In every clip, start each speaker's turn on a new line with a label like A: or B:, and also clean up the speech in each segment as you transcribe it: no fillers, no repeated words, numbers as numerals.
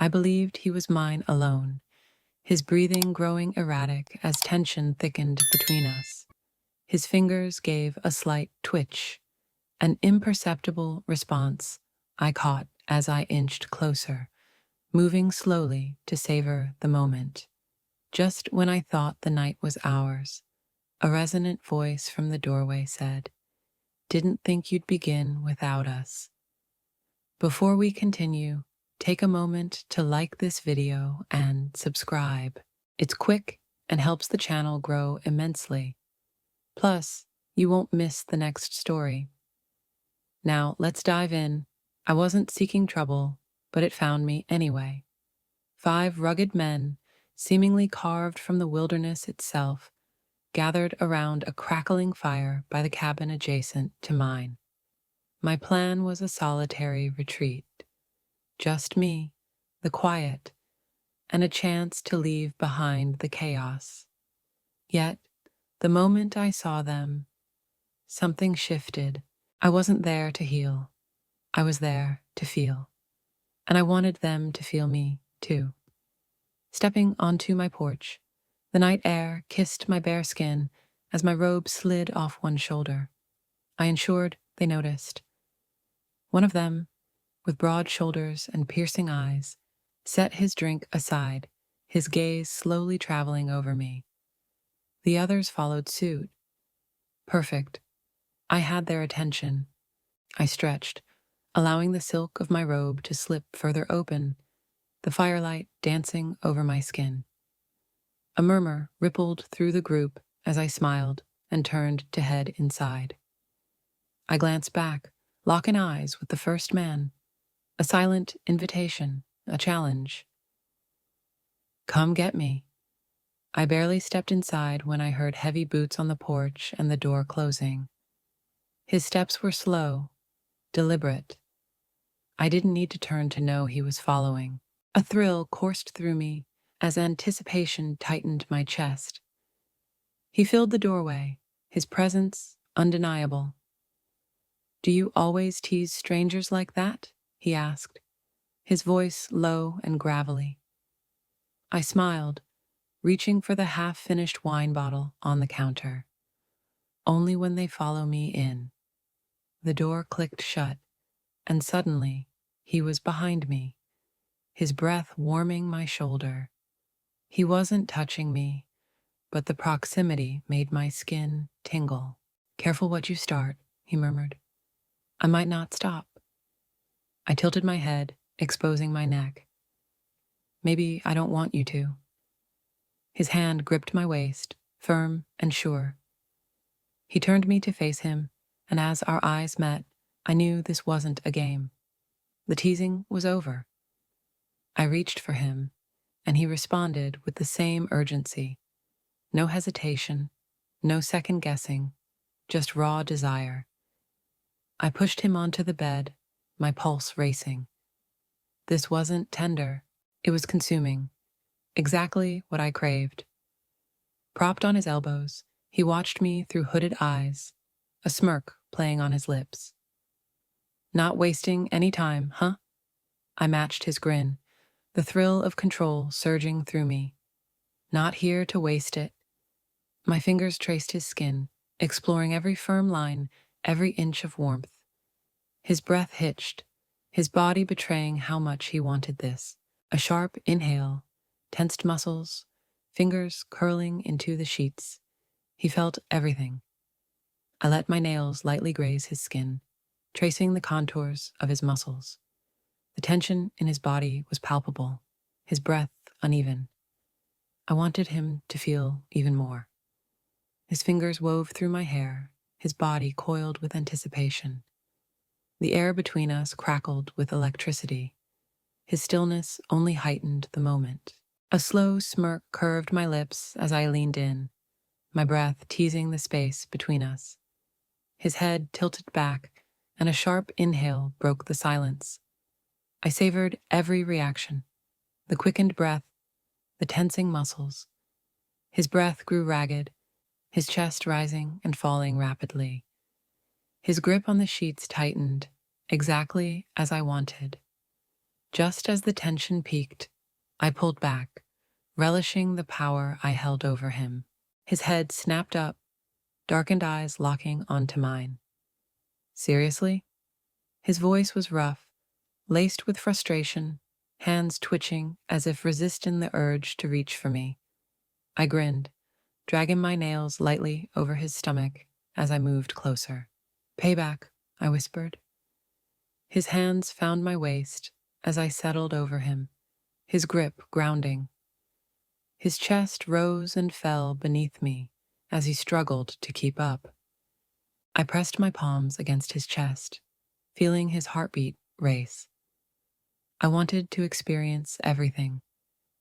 A: I believed he was mine alone, his breathing growing erratic as tension thickened between us. His fingers gave a slight twitch, an imperceptible response I caught as I inched closer, moving slowly to savor the moment. Just when I thought the night was ours, a resonant voice from the doorway said, "Didn't think you'd begin without us." Before we continue, take a moment to like this video and subscribe. It's quick and helps the channel grow immensely. Plus, you won't miss the next story. Now, let's dive in. I wasn't seeking trouble, but it found me anyway. 5 rugged men, seemingly carved from the wilderness itself, gathered around a crackling fire by the cabin adjacent to mine. My plan was a solitary retreat. Just me, the quiet, and a chance to leave behind the chaos. Yet, the moment I saw them, something shifted. I wasn't there to heal. I was there to feel. And I wanted them to feel me, too. Stepping onto my porch, the night air kissed my bare skin as my robe slid off one shoulder. I ensured they noticed. One of them, with broad shoulders and piercing eyes, set his drink aside, his gaze slowly traveling over me. The others followed suit. Perfect. I had their attention. I stretched, allowing the silk of my robe to slip further open, the firelight dancing over my skin. A murmur rippled through the group as I smiled and turned to head inside. I glanced back, locking eyes with the first man. A silent invitation, a challenge. "Come get me." I barely stepped inside when I heard heavy boots on the porch and the door closing. His steps were slow, deliberate. I didn't need to turn to know he was following. A thrill coursed through me as anticipation tightened my chest. He filled the doorway, his presence undeniable. "Do you always tease strangers like that?" he asked, his voice low and gravelly. I smiled, reaching for the half-finished wine bottle on the counter. "Only when they follow me in." The door clicked shut, and suddenly he was behind me, his breath warming my shoulder. He wasn't touching me, but the proximity made my skin tingle. "Careful what you start," he murmured. "I might not stop." I tilted my head, exposing my neck. "Maybe I don't want you to." His hand gripped my waist, firm and sure. He turned me to face him, and as our eyes met, I knew this wasn't a game. The teasing was over. I reached for him, and he responded with the same urgency. No hesitation, no second guessing, just raw desire. I pushed him onto the bed, my pulse racing. This wasn't tender, it was consuming. Exactly what I craved. Propped on his elbows, he watched me through hooded eyes, a smirk playing on his lips. "Not wasting any time, huh?" I matched his grin, the thrill of control surging through me. "Not here to waste it." My fingers traced his skin, exploring every firm line, every inch of warmth. His breath hitched, his body betraying how much he wanted this. A sharp inhale, tensed muscles, fingers curling into the sheets. He felt everything. I let my nails lightly graze his skin, tracing the contours of his muscles. The tension in his body was palpable, his breath uneven. I wanted him to feel even more. His fingers wove through my hair, his body coiled with anticipation. The air between us crackled with electricity. His stillness only heightened the moment. A slow smirk curved my lips as I leaned in, my breath teasing the space between us. His head tilted back, and a sharp inhale broke the silence. I savored every reaction, the quickened breath, the tensing muscles. His breath grew ragged, his chest rising and falling rapidly. His grip on the sheets tightened, exactly as I wanted. Just as the tension peaked, I pulled back, relishing the power I held over him. His head snapped up, darkened eyes locking onto mine. Seriously? His voice was rough, laced with frustration, hands twitching as if resisting the urge to reach for me. I grinned, dragging my nails lightly over his stomach as I moved closer. "Payback," I whispered. His hands found my waist as I settled over him, his grip grounding. His chest rose and fell beneath me as he struggled to keep up. I pressed my palms against his chest, feeling his heartbeat race. I wanted to experience everything: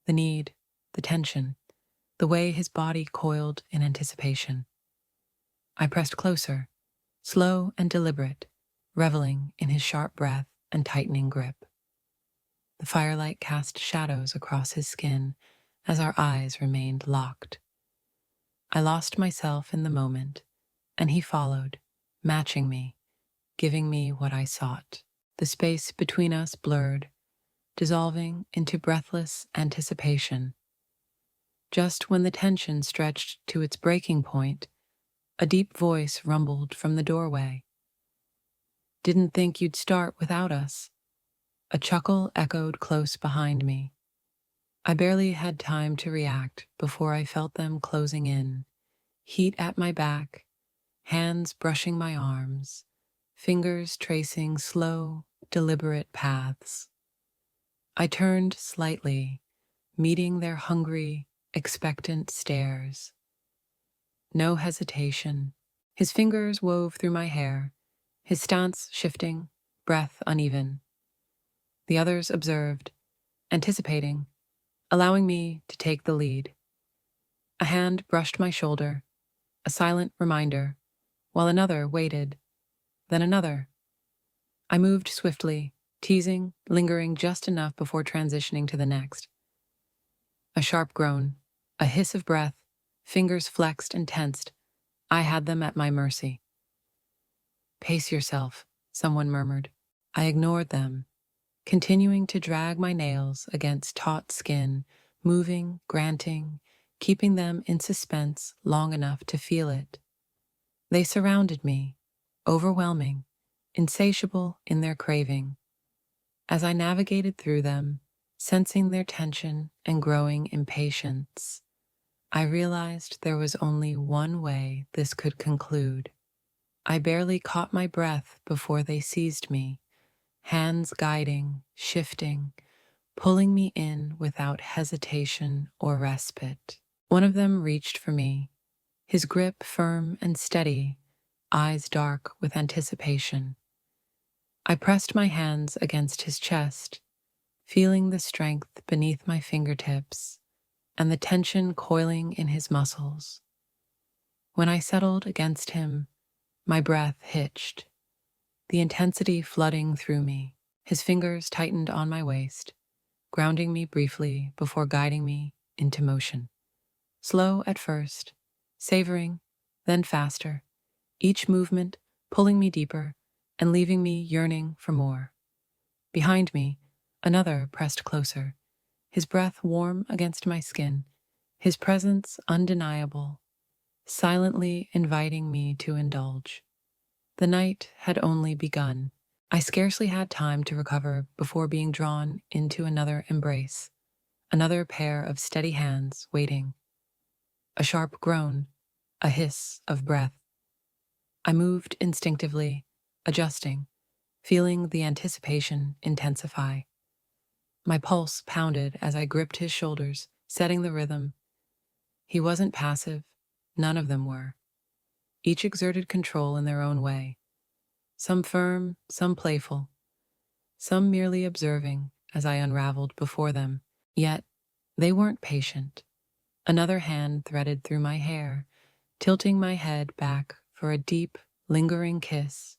A: the need, the tension, the way his body coiled in anticipation. I pressed closer, slow and deliberate, reveling in his sharp breath and tightening grip. The firelight cast shadows across his skin as our eyes remained locked. I lost myself in the moment, and he followed, matching me, giving me what I sought. The space between us blurred, dissolving into breathless anticipation. Just when the tension stretched to its breaking point, a deep voice rumbled from the doorway. "Didn't think you'd start without us." A chuckle echoed close behind me. I barely had time to react before I felt them closing in, heat at my back, hands brushing my arms, fingers tracing slow, deliberate paths. I turned slightly, meeting their hungry, expectant stares. No hesitation. His fingers wove through my hair, his stance shifting, breath uneven. The others observed, anticipating, allowing me to take the lead. A hand brushed my shoulder, a silent reminder, while another waited, then another. I moved swiftly, teasing, lingering just enough before transitioning to the next. A sharp groan, a hiss of breath, fingers flexed and tensed. I had them at my mercy. "Pace yourself," someone murmured. I ignored them, continuing to drag my nails against taut skin, moving, granting, keeping them in suspense long enough to feel it. They surrounded me, overwhelming, insatiable in their craving. As I navigated through them, sensing their tension and growing impatience, I realized there was only one way this could conclude. I barely caught my breath before they seized me, hands guiding, shifting, pulling me in without hesitation or respite. One of them reached for me, his grip firm and steady, eyes dark with anticipation. I pressed my hands against his chest, feeling the strength beneath my fingertips and the tension coiling in his muscles. When I settled against him, my breath hitched, the intensity flooding through me. His fingers tightened on my waist, grounding me briefly before guiding me into motion. Slow at first, savoring, then faster, each movement pulling me deeper and leaving me yearning for more. Behind me, another pressed closer, his breath warm against my skin, his presence undeniable, silently inviting me to indulge. The night had only begun. I scarcely had time to recover before being drawn into another embrace, another pair of steady hands waiting. A sharp groan, a hiss of breath. I moved instinctively, adjusting, feeling the anticipation intensify. My pulse pounded as I gripped his shoulders, setting the rhythm. He wasn't passive, none of them were. Each exerted control in their own way. Some firm, some playful, some merely observing as I unraveled before them. Yet, they weren't patient. Another hand threaded through my hair, tilting my head back for a deep, lingering kiss,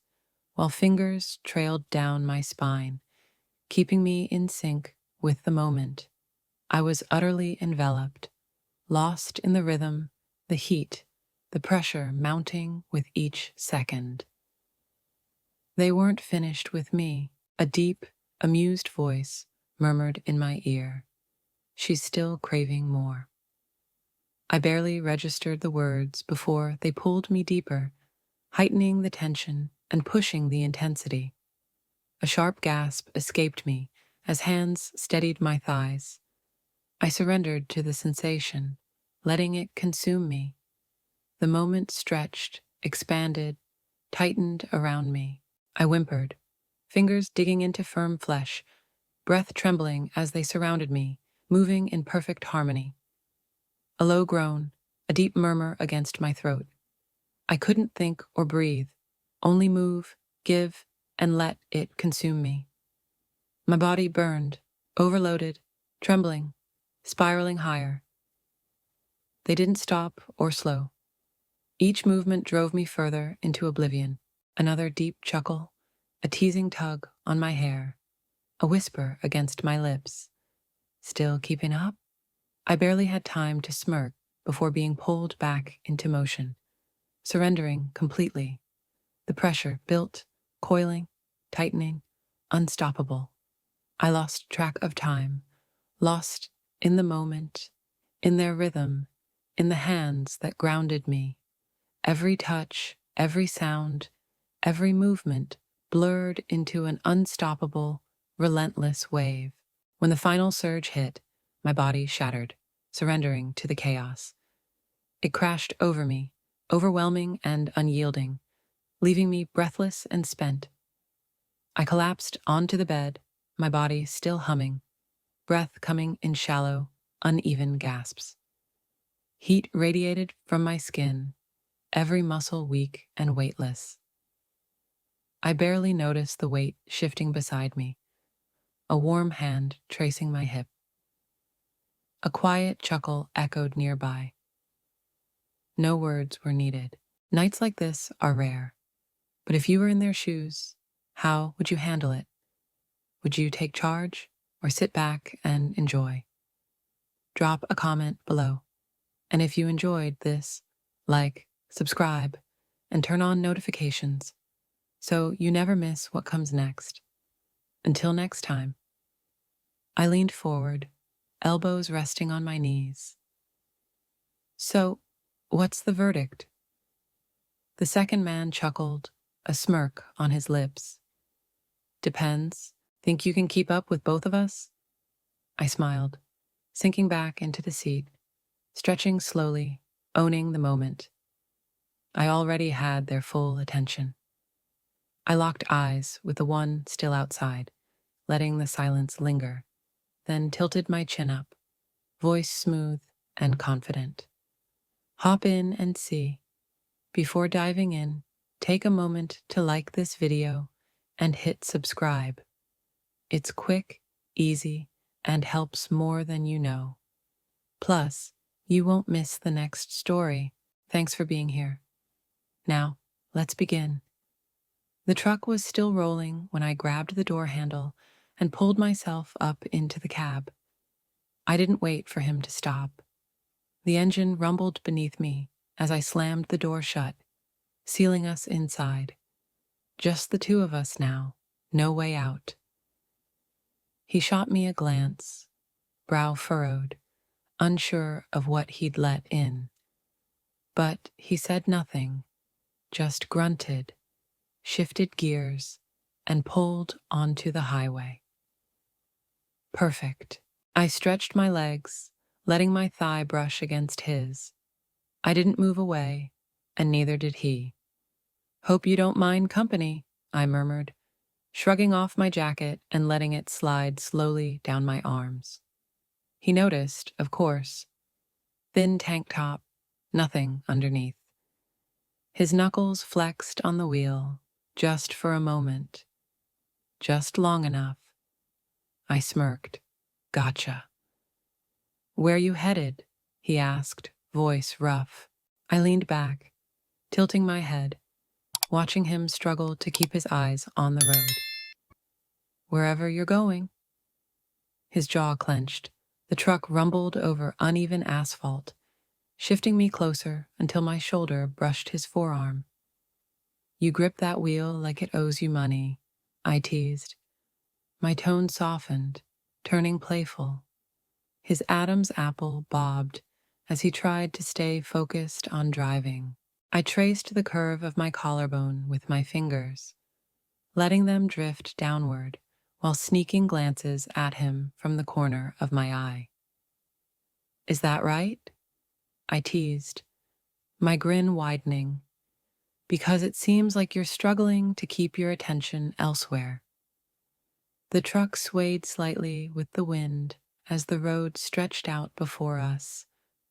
A: while fingers trailed down my spine, keeping me in sync with the moment. I was utterly enveloped, lost in the rhythm, the heat, the pressure mounting with each second. They weren't finished with me. A deep, amused voice, murmured in my ear. She's still craving more. I barely registered the words before they pulled me deeper, heightening the tension and pushing the intensity. A sharp gasp escaped me as hands steadied my thighs. I surrendered to the sensation, letting it consume me. The moment stretched, expanded, tightened around me. I whimpered, fingers digging into firm flesh, breath trembling as they surrounded me, moving in perfect harmony. A low groan, a deep murmur against my throat. I couldn't think or breathe, only move, give, and let it consume me. My body burned, overloaded, trembling, spiraling higher. They didn't stop or slow. Each movement drove me further into oblivion. Another deep chuckle, a teasing tug on my hair, a whisper against my lips. Still keeping up? I barely had time to smirk before being pulled back into motion, surrendering completely. The pressure built, coiling, tightening, unstoppable. I lost track of time, lost in the moment, in their rhythm, in the hands that grounded me. Every touch, every sound, every movement blurred into an unstoppable, relentless wave. When the final surge hit, my body shattered, surrendering to the chaos. It crashed over me, overwhelming and unyielding, leaving me breathless and spent. I collapsed onto the bed, my body still humming, breath coming in shallow, uneven gasps. Heat radiated from my skin, every muscle weak and weightless. I barely noticed the weight shifting beside me, a warm hand tracing my hip. A quiet chuckle echoed nearby. No words were needed. Nights like this are rare, but if you were in their shoes, how would you handle it? Would you take charge or sit back and enjoy? Drop a comment below. And if you enjoyed this, like, subscribe, and turn on notifications so you never miss what comes next. Until next time. I leaned forward, elbows resting on my knees. So, what's the verdict? The second man chuckled, a smirk on his lips. Depends. Think you can keep up with both of us? I smiled, sinking back into the seat, stretching slowly, owning the moment. I already had their full attention. I locked eyes with the one still outside, letting the silence linger, then tilted my chin up, voice smooth and confident. Hop in and see. Before diving in, take a moment to like this video and hit subscribe. It's quick, easy, and helps more than you know. Plus, you won't miss the next story. Thanks for being here. Now, let's begin. The truck was still rolling when I grabbed the door handle and pulled myself up into the cab. I didn't wait for him to stop. The engine rumbled beneath me as I slammed the door shut, sealing us inside. Just the two of us now, no way out. He shot me a glance, brow furrowed, unsure of what he'd let in. But he said nothing, just grunted, shifted gears, and pulled onto the highway. Perfect. I stretched my legs, letting my thigh brush against his. I didn't move away, and neither did he. Hope you don't mind company, I murmured, shrugging off my jacket and letting it slide slowly down my arms. He noticed, of course. Thin tank top, nothing underneath. His knuckles flexed on the wheel, just for a moment. Just long enough. I smirked. Gotcha. Where you headed? He asked, voice rough. I leaned back, tilting my head, watching him struggle to keep his eyes on the road. Wherever you're going. His jaw clenched. The truck rumbled over uneven asphalt, shifting me closer until my shoulder brushed his forearm. You grip that wheel like it owes you money, I teased. My tone softened, turning playful. His Adam's apple bobbed as he tried to stay focused on driving. I traced the curve of my collarbone with my fingers, letting them drift downward while sneaking glances at him from the corner of my eye. "Is that right?" I teased, my grin widening, "because it seems like you're struggling to keep your attention elsewhere." The truck swayed slightly with the wind as the road stretched out before us,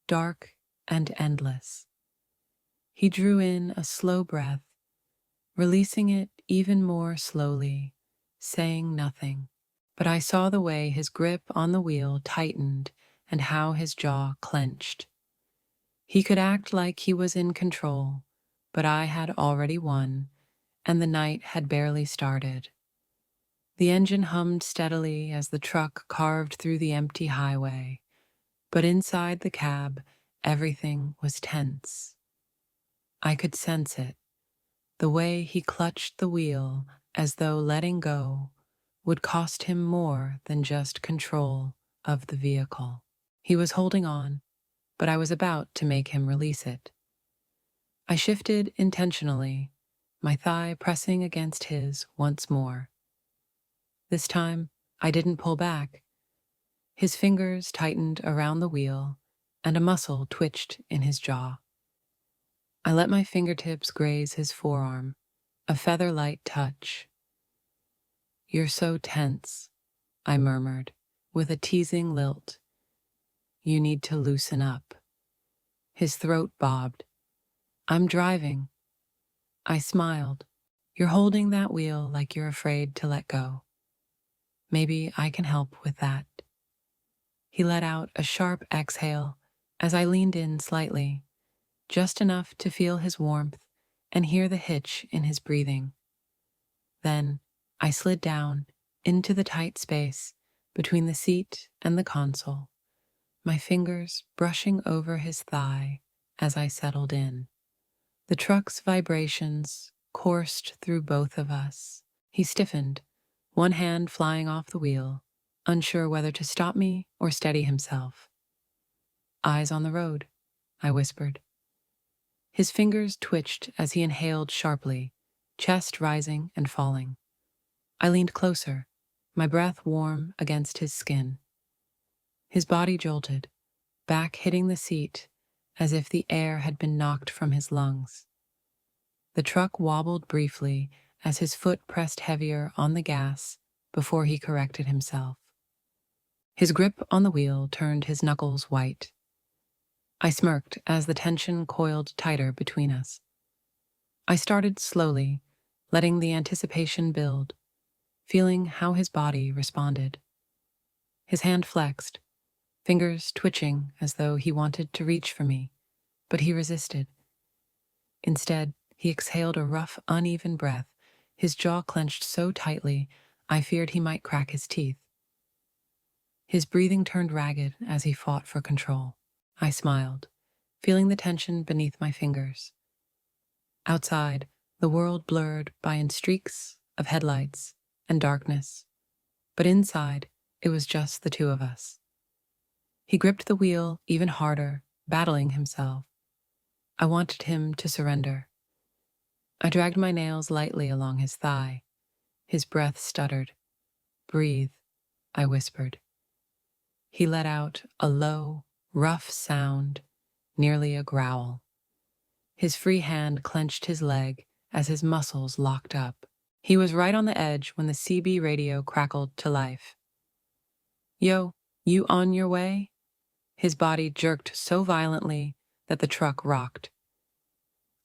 A: dark and endless. He drew in a slow breath, releasing it even more slowly, saying nothing. But I saw the way his grip on the wheel tightened and how his jaw clenched. He could act like he was in control, but I had already won, and the night had barely started. The engine hummed steadily as the truck carved through the empty highway, but inside the cab, everything was tense. I could sense it, the way he clutched the wheel as though letting go would cost him more than just control of the vehicle. He was holding on, but I was about to make him release it. I shifted intentionally, my thigh pressing against his once more. This time, I didn't pull back. His fingers tightened around the wheel, and a muscle twitched in his jaw. I let my fingertips graze his forearm, a feather-light touch. "You're so tense," I murmured, with a teasing lilt. "You need to loosen up." His throat bobbed. "I'm driving." I smiled. "You're holding that wheel like you're afraid to let go. Maybe I can help with that." He let out a sharp exhale as I leaned in slightly, just enough to feel his warmth and hear the hitch in his breathing. Then I slid down into the tight space between the seat and the console, my fingers brushing over his thigh as I settled in. The truck's vibrations coursed through both of us. He stiffened, one hand flying off the wheel, unsure whether to stop me or steady himself. "Eyes on the road," I whispered. His fingers twitched as he inhaled sharply, chest rising and falling. I leaned closer, my breath warm against his skin. His body jolted, back hitting the seat as if the air had been knocked from his lungs. The truck wobbled briefly as his foot pressed heavier on the gas before he corrected himself. His grip on the wheel turned his knuckles white. I smirked as the tension coiled tighter between us. I started slowly, letting the anticipation build, feeling how his body responded. His hand flexed, fingers twitching as though he wanted to reach for me, but he resisted. Instead, he exhaled a rough, uneven breath, his jaw clenched so tightly I feared he might crack his teeth. His breathing turned ragged as he fought for control. I smiled, feeling the tension beneath my fingers. Outside, the world blurred by in streaks of headlights and darkness, but inside, it was just the two of us. He gripped the wheel even harder, battling himself. I wanted him to surrender. I dragged my nails lightly along his thigh. His breath stuttered. "Breathe," I whispered. He let out a low, rough sound, nearly a growl. His free hand clenched his leg as his muscles locked up. He was right on the edge when the CB radio crackled to life. "Yo, you on your way?" His body jerked so violently that the truck rocked.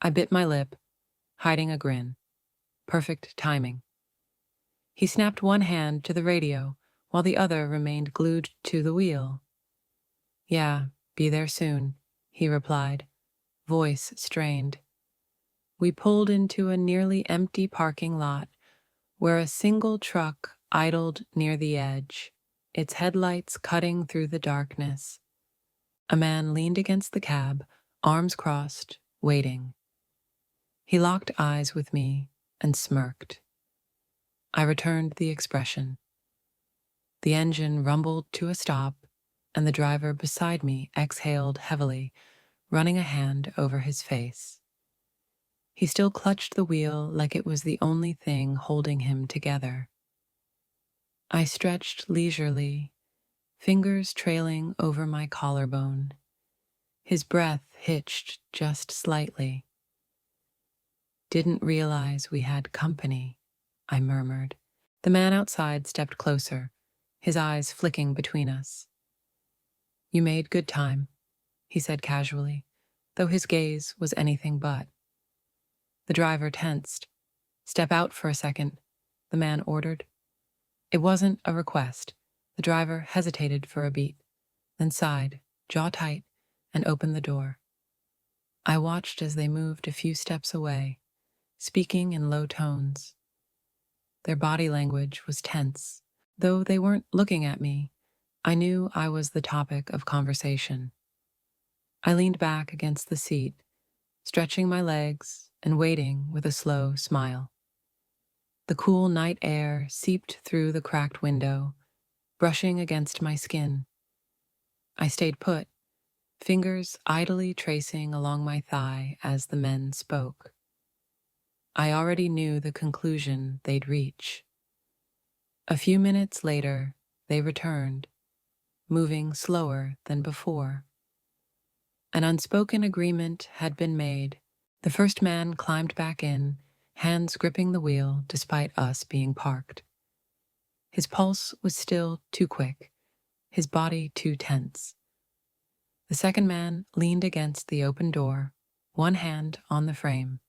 A: I bit my lip, hiding a grin. Perfect timing. He snapped one hand to the radio while the other remained glued to the wheel. "Yeah, be there soon," he replied, voice strained. We pulled into a nearly empty parking lot where a single truck idled near the edge, its headlights cutting through the darkness. A man leaned against the cab, arms crossed, waiting. He locked eyes with me and smirked. I returned the expression. The engine rumbled to a stop, and the driver beside me exhaled heavily, running a hand over his face. He still clutched the wheel like it was the only thing holding him together. I stretched leisurely, fingers trailing over my collarbone. His breath hitched just slightly. "Didn't realize we had company," I murmured. The man outside stepped closer, his eyes flicking between us. "You made good time," he said casually, though his gaze was anything but. The driver tensed. "Step out for a second," the man ordered. It wasn't a request. The driver hesitated for a beat, then sighed, jaw tight, and opened the door. I watched as they moved a few steps away, speaking in low tones. Their body language was tense. Though they weren't looking at me, I knew I was the topic of conversation. I leaned back against the seat, stretching my legs and waiting with a slow smile. The cool night air seeped through the cracked window, brushing against my skin. I stayed put, fingers idly tracing along my thigh as the men spoke. I already knew the conclusion they'd reach. A few minutes later, they returned, moving slower than before. An unspoken agreement had been made. The first man climbed back in, hands gripping the wheel despite us being parked. His pulse was still too quick, his body too tense. The second man leaned against the open door, one hand on the frame.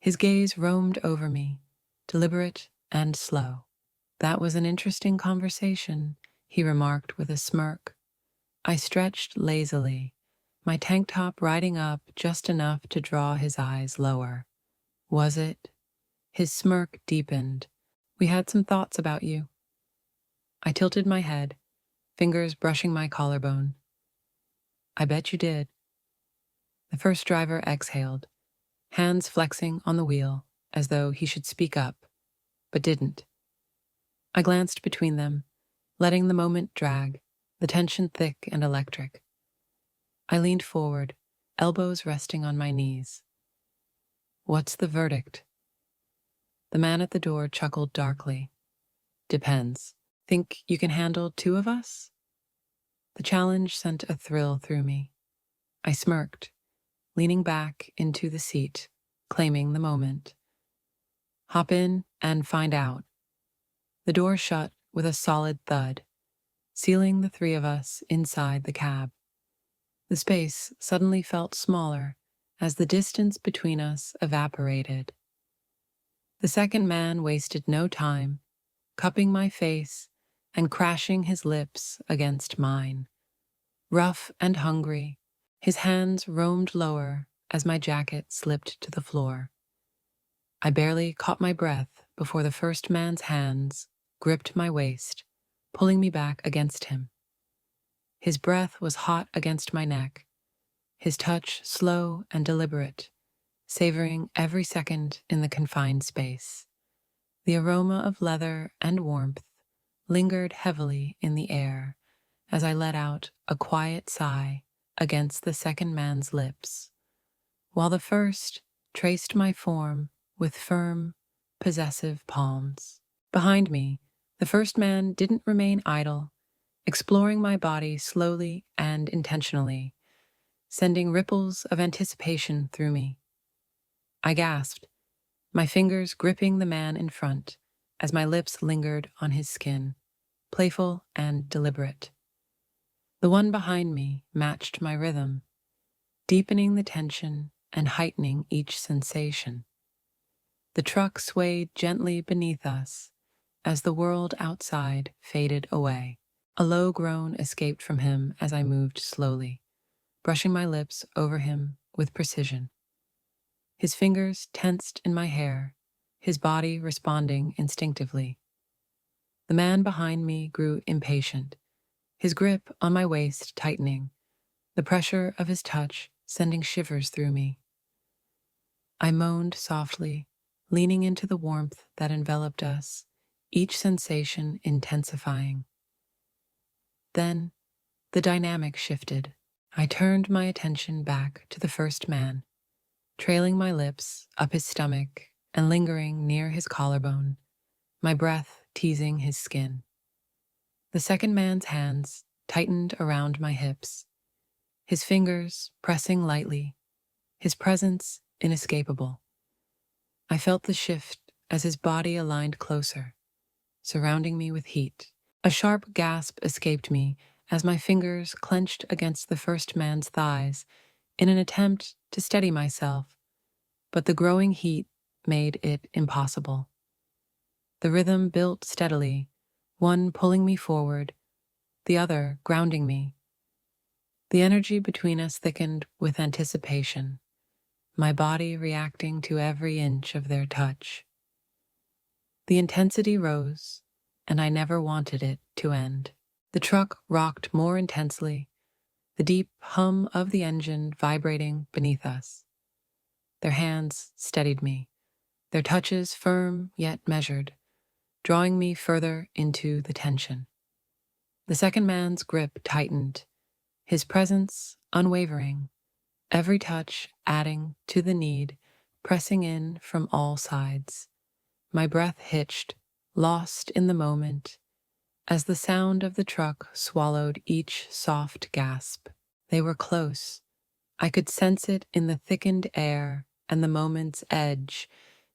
A: His gaze roamed over me, deliberate and slow. "That was an interesting conversation," he remarked with a smirk. I stretched lazily, my tank top riding up just enough to draw his eyes lower. "Was it?" His smirk deepened. "We had some thoughts about you." I tilted my head, fingers brushing my collarbone. "I bet you did." The first driver exhaled, hands flexing on the wheel as though he should speak up, but didn't. I glanced between them, letting the moment drag, the tension thick and electric. I leaned forward, elbows resting on my knees. "What's the verdict?" The man at the door chuckled darkly. "Depends. Think you can handle two of us?" The challenge sent a thrill through me. I smirked, leaning back into the seat, claiming the moment. "Hop in and find out." The door shut with a solid thud, sealing the three of us inside the cab. The space suddenly felt smaller as the distance between us evaporated. The second man wasted no time, cupping my face and crashing his lips against mine. Rough and hungry, his hands roamed lower as my jacket slipped to the floor. I barely caught my breath before the first man's hands gripped my waist, pulling me back against him. His breath was hot against my neck, his touch slow and deliberate, savoring every second in the confined space. The aroma of leather and warmth lingered heavily in the air as I let out a quiet sigh against the second man's lips, while the first traced my form with firm, possessive palms. Behind me, the first man didn't remain idle, exploring my body slowly and intentionally, sending ripples of anticipation through me. I gasped, my fingers gripping the man in front as my lips lingered on his skin, playful and deliberate. The one behind me matched my rhythm, deepening the tension and heightening each sensation. The truck swayed gently beneath us as the world outside faded away. A low groan escaped from him as I moved slowly, brushing my lips over him with precision. His fingers tensed in my hair, his body responding instinctively. The man behind me grew impatient, his grip on my waist tightening, the pressure of his touch sending shivers through me. I moaned softly, leaning into the warmth that enveloped us, each sensation intensifying. Then the dynamic shifted. I turned my attention back to the first man, trailing my lips up his stomach and lingering near his collarbone, my breath teasing his skin. The second man's hands tightened around my hips, his fingers pressing lightly, his presence inescapable. I felt the shift as his body aligned closer, surrounding me with heat. A sharp gasp escaped me as my fingers clenched against the first man's thighs in an attempt to steady myself, but the growing heat made it impossible. The rhythm built steadily, one pulling me forward, the other grounding me. The energy between us thickened with anticipation, my body reacting to every inch of their touch. The intensity rose, and I never wanted it to end. The truck rocked more intensely, the deep hum of the engine vibrating beneath us. Their hands steadied me, their touches firm yet measured, drawing me further into the tension. The second man's grip tightened, his presence unwavering, every touch adding to the need, pressing in from all sides. My breath hitched, lost in the moment, as the sound of the truck swallowed each soft gasp. They were close. I could sense it in the thickened air and the moment's edge,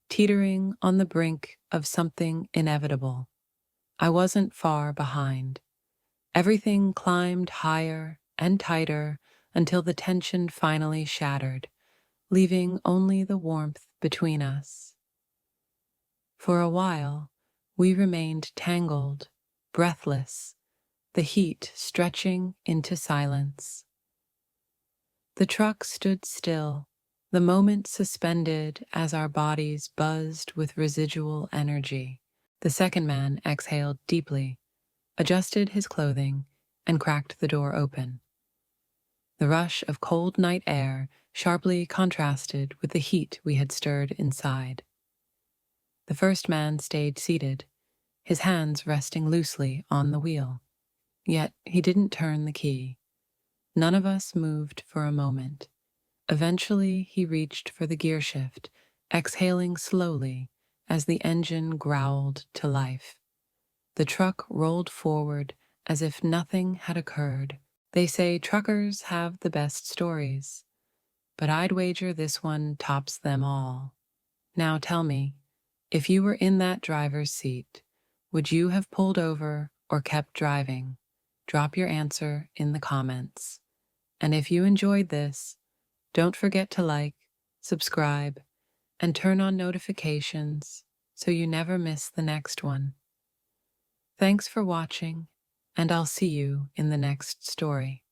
A: teetering on the brink of something inevitable. I wasn't far behind. Everything climbed higher and tighter until the tension finally shattered, leaving only the warmth between us. For a while, we remained tangled, breathless, the heat stretching into silence. The truck stood still, the moment suspended as our bodies buzzed with residual energy. The second man exhaled deeply, adjusted his clothing, and cracked the door open. The rush of cold night air sharply contrasted with the heat we had stirred inside. The first man stayed seated, his hands resting loosely on the wheel. Yet he didn't turn the key. None of us moved for a moment. Eventually, he reached for the gear shift, exhaling slowly as the engine growled to life. The truck rolled forward as if nothing had occurred. They say truckers have the best stories, but I'd wager this one tops them all. Now tell me, if you were in that driver's seat, would you have pulled over or kept driving? Drop your answer in the comments. And if you enjoyed this, don't forget to like, subscribe, and turn on notifications so you never miss the next one. Thanks for watching, and I'll see you in the next story.